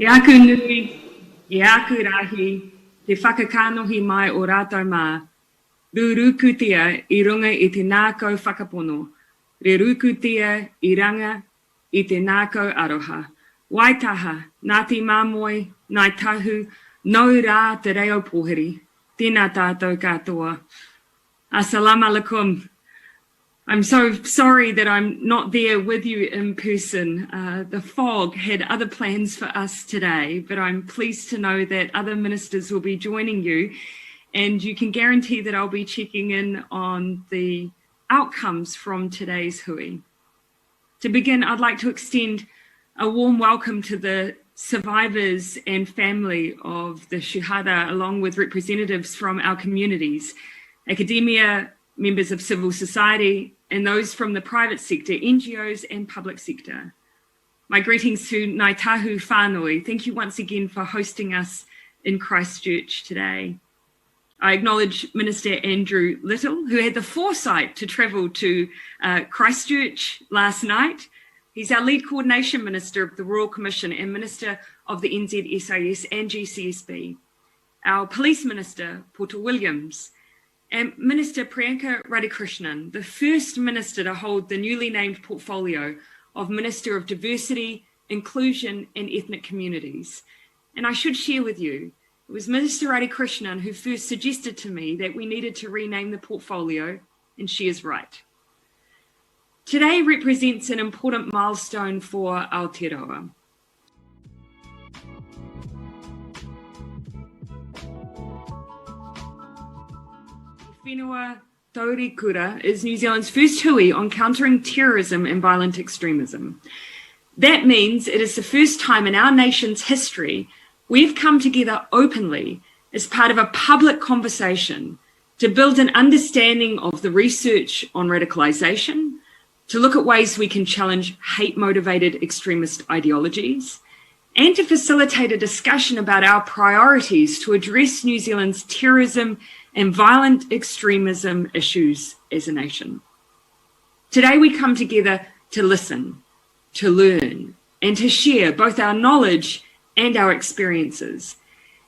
E aku nui, e aku rahi, te whakakanohi mai o rātou mā, rurukutia I runga I te nākau whakapono, re rukutia I ranga I te nākau aroha. Waitaha, Ngāti Māmoe, Ngāi Tahu, nau rā te reo pōheri, tēnā tātou katoa. Assalamu alaikum. I'm so sorry that I'm not there with you in person. The fog had other plans for us today, but I'm pleased to know that other ministers will be joining you, and you can guarantee that I'll be checking in on the outcomes from today's hui. To begin, I'd like to extend a warm welcome to the survivors and family of the shuhada, along with representatives from our communities, academia, members of civil society, and those from the private sector, NGOs and public sector. My greetings to Ngāi Tahu Whānui. Thank you once again for hosting us in Christchurch today. I acknowledge Minister Andrew Little, who had the foresight to travel to Christchurch last night. He's our lead coordination minister of the Royal Commission and minister of the NZSIS and GCSB. Our police minister, Porter Williams, and Minister Priyanka Radhakrishnan, the first minister to hold the newly named portfolio of Minister of Diversity, Inclusion and Ethnic Communities. And I should share with you, it was Minister Radhakrishnan who first suggested to me that we needed to rename the portfolio, and she is right. Today represents an important milestone for Aotearoa. Whenua Tauri Kura is New Zealand's first hui on countering terrorism and violent extremism. That means it is the first time in our nation's history we've come together openly as part of a public conversation to build an understanding of the research on radicalisation, to look at ways we can challenge hate-motivated extremist ideologies, and to facilitate a discussion about our priorities to address New Zealand's terrorism and violent extremism issues as a nation. Today we come together to listen, to learn, and to share both our knowledge and our experiences,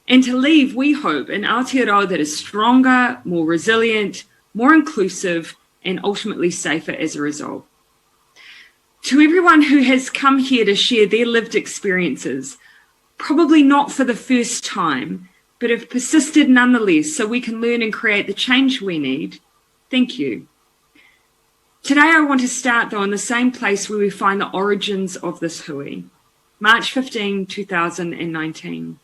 and to leave, we hope, an Aotearoa that is stronger, more resilient, more inclusive, and ultimately safer as a result. To everyone who has come here to share their lived experiences, probably not for the first time, but have persisted nonetheless so we can learn and create the change we need, thank you. Today I want to start though in the same place where we find the origins of this hui, March 15, 2019.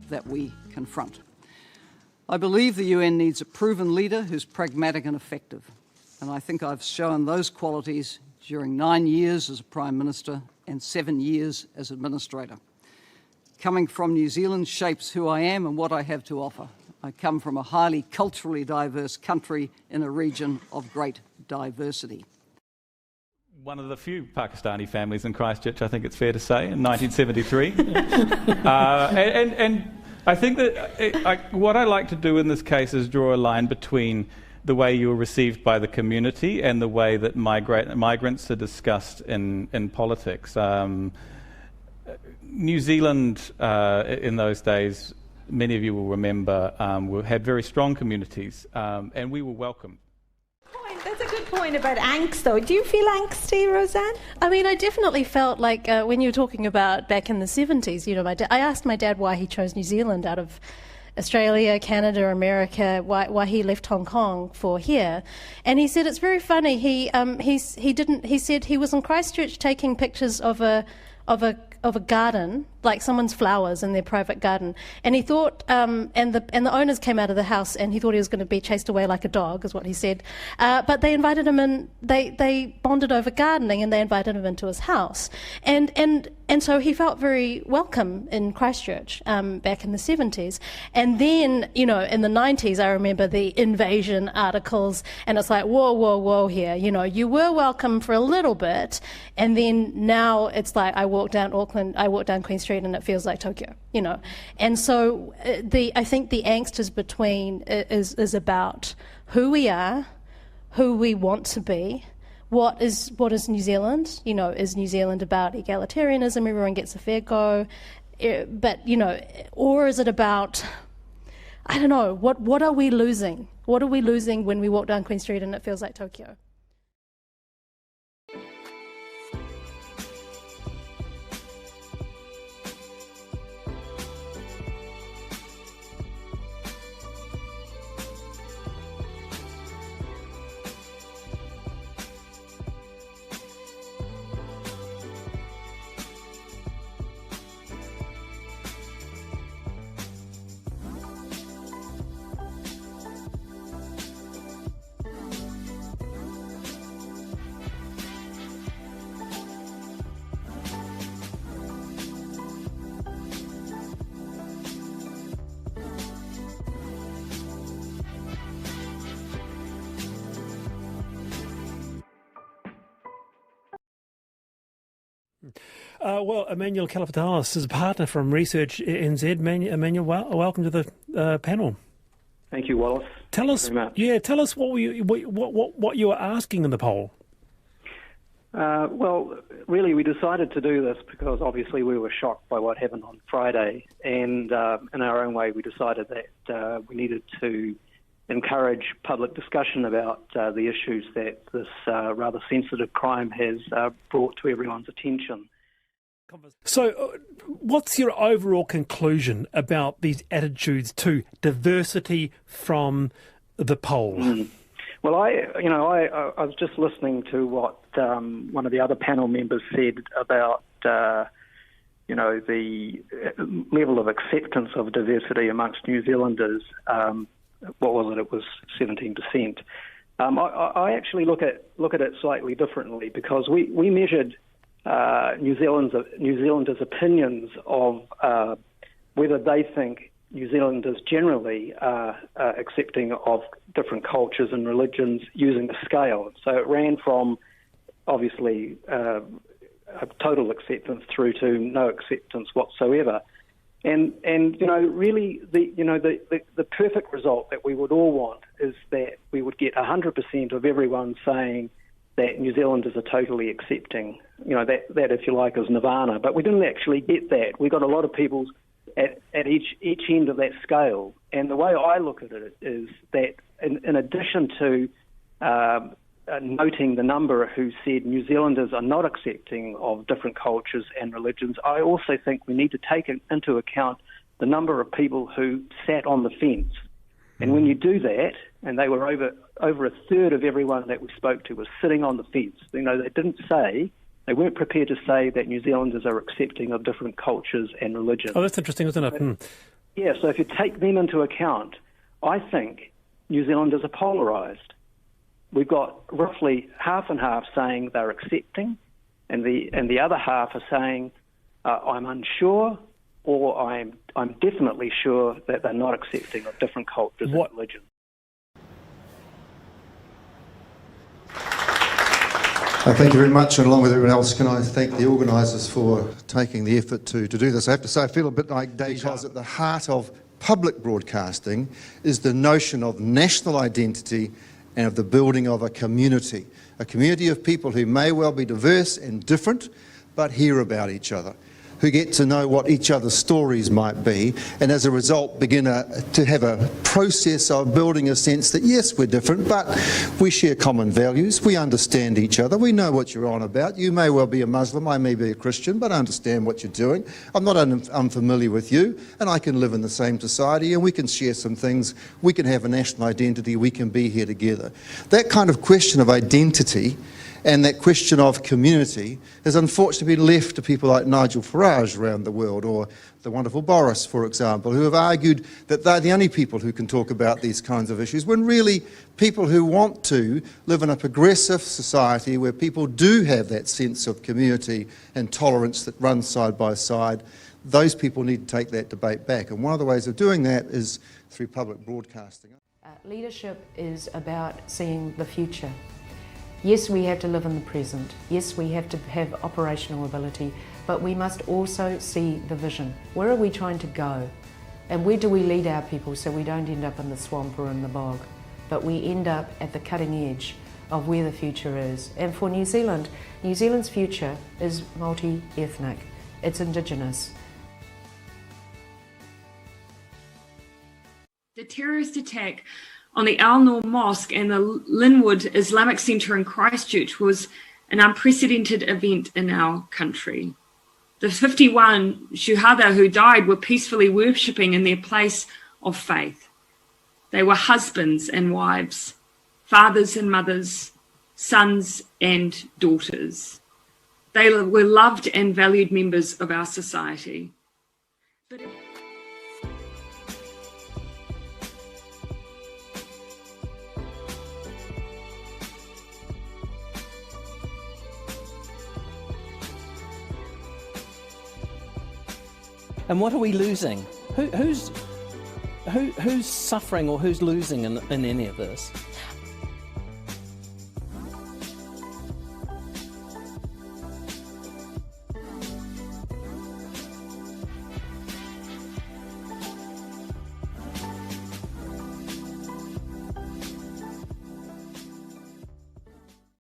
that we confront. I believe the UN needs a proven leader who's pragmatic and effective, and I think I've shown those qualities during 9 years as a Prime Minister and 7 years as Administrator. Coming from New Zealand shapes who I am and what I have to offer. I come from a highly culturally diverse country in a region of great diversity. One of the few Pakistani families in Christchurch, I think it's fair to say, in 1973. And I think that what I like to do in this case is draw a line between the way you were received by the community and the way that migrants are discussed in politics. New Zealand, in those days, many of you will remember, had very strong communities, and we were welcomed. That's a good point about angst, though. Do you feel angsty, Roseanne? I mean, I definitely felt like when you were talking about back in the 70s, you know, I asked my dad why he chose New Zealand out of Australia, Canada, America, why he left Hong Kong for here, and he said it's very funny. He said he was in Christchurch taking pictures of a garden, like someone's flowers in their private garden, and he thought, and the owners came out of the house, and he thought he was going to be chased away like a dog, is what he said. But they invited him in. They bonded over gardening, and they invited him into his house, and so he felt very welcome in Christchurch back in the 70s. And then, you know, in the 90s, I remember the invasion articles, and it's like, whoa here. You know, you were welcome for a little bit, and then now it's like I walk down Queen Street, and it feels like Tokyo, you know. And so I think the angst is about who we are, who we want to be. What is New Zealand? You know, is New Zealand about egalitarianism, everyone gets a fair go? But, you know, or is it about, I don't know, what are we losing? What are we losing when we walk down Queen Street and it feels like Tokyo? Well, Emmanuel Kalafatalis is a partner from Research NZ. Emmanuel, welcome to the panel. Thank you, Wallace. Tell us what you were asking in the poll. Well, really, we decided to do this because obviously we were shocked by what happened on Friday, and in our own way, we decided that we needed to encourage public discussion about the issues that this rather sensitive crime has brought to everyone's attention. So, what's your overall conclusion about these attitudes to diversity from the poll? Well, I was just listening to what one of the other panel members said about the level of acceptance of diversity amongst New Zealanders. What was it? It was 17%. I actually look at it slightly differently because we measured New Zealanders' opinions of whether they think New Zealanders generally are accepting of different cultures and religions using a scale. So it ran from obviously a total acceptance through to no acceptance whatsoever. And really the perfect result that we would all want is that we would get 100% of everyone saying that New Zealanders are totally accepting. That if you like is nirvana. But we didn't actually get that. We got a lot of people at each end of that scale. And the way I look at it is that in addition to noting the number who said New Zealanders are not accepting of different cultures and religions, I also think we need to take into account the number of people who sat on the fence. And when you do that, and they were over a third of everyone that we spoke to was sitting on the fence. They weren't prepared to say that New Zealanders are accepting of different cultures and religions. Oh, that's interesting, isn't it? Yeah, so if you take them into account, I think New Zealanders are polarised. We've got roughly half and half saying they're accepting, and the other half are saying, I'm unsure, or I'm definitely sure that they're not accepting of different cultures and religions. Thank you very much, and along with everyone else, can I thank the organisers for taking the effort to do this. I have to say I feel a bit like because at the heart of public broadcasting is the notion of national identity and of the building of a community of people who may well be diverse and different, but hear about each other, who get to know what each other's stories might be, and as a result begin to have a process of building a sense that yes, we're different, but we share common values, we understand each other, we know what you're on about. You may well be a Muslim, I may be a Christian, but I understand what you're doing. I'm not unfamiliar with you, and I can live in the same society, and we can share some things, we can have a national identity, we can be here together. That kind of question of identity and that question of community has unfortunately been left to people like Nigel Farage around the world, or the wonderful Boris, for example, who have argued that they're the only people who can talk about these kinds of issues, when really people who want to live in a progressive society where people do have that sense of community and tolerance that runs side by side, those people need to take that debate back. And one of the ways of doing that is through public broadcasting. Leadership is about seeing the future. Yes, we have to live in the present. Yes, we have to have operational ability, but we must also see the vision. Where are we trying to go? And where do we lead our people so we don't end up in the swamp or in the bog, but we end up at the cutting edge of where the future is. And for New Zealand, New Zealand's future is multi-ethnic. It's Indigenous. The terrorist attack on the Al Noor Mosque and the Linwood Islamic Centre in Christchurch was an unprecedented event in our country. The 51 shuhada who died were peacefully worshipping in their place of faith. They were husbands and wives, fathers and mothers, sons and daughters. They were loved and valued members of our society. And what are we losing? Who's suffering or who's losing in any of this?